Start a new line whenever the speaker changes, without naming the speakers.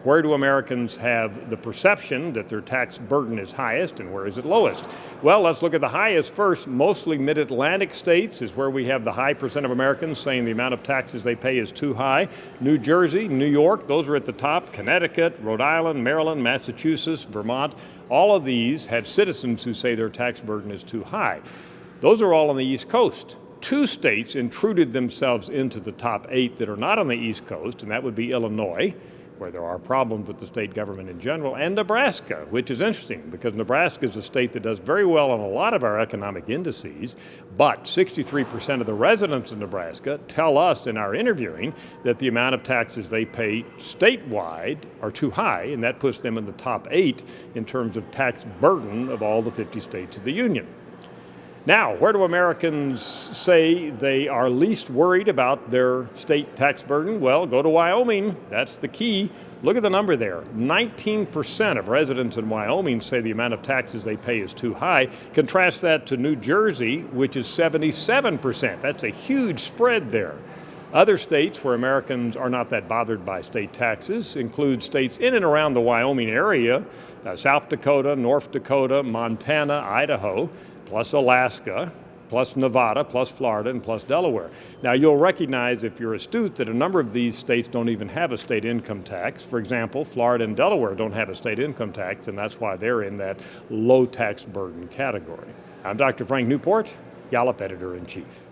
Where do Americans have the perception that their tax burden is highest and where is it lowest? Well, let's look at the highest first. Mostly mid-Atlantic states is where we have the high percent of Americans saying the amount of taxes they pay is too high. New Jersey, New York, those are at the top. Connecticut, Rhode Island, Maryland, Massachusetts, Vermont, all of these have citizens who say their tax burden is too high. Those are all on the East Coast. 2 states intruded themselves into the top 8 that are not on the East Coast, and that would be Illinois, where there are problems with the state government in general, and Nebraska, which is interesting because Nebraska is a state that does very well on a lot of our economic indices, but 63% of the residents of Nebraska tell us in our interviewing that the amount of taxes they pay statewide are too high, and that puts them in the top 8 in terms of tax burden of all the 50 states of the Union. Now, where do Americans say they are least worried about their state tax burden? Well, go to Wyoming. That's the key. Look at the number there. 19% of residents in Wyoming say the amount of taxes they pay is too high. Contrast that to New Jersey, which is 77%. That's a huge spread there. Other states where Americans are not that bothered by state taxes include states in and around the Wyoming area, South Dakota, North Dakota, Montana, Idaho, plus Alaska, plus Nevada, plus Florida, and plus Delaware. Now, you'll recognize, if you're astute, that a number of these states don't even have a state income tax. For example, Florida and Delaware don't have a state income tax, and that's why they're in that low tax burden category. I'm Dr. Frank Newport, Gallup Editor-in-Chief.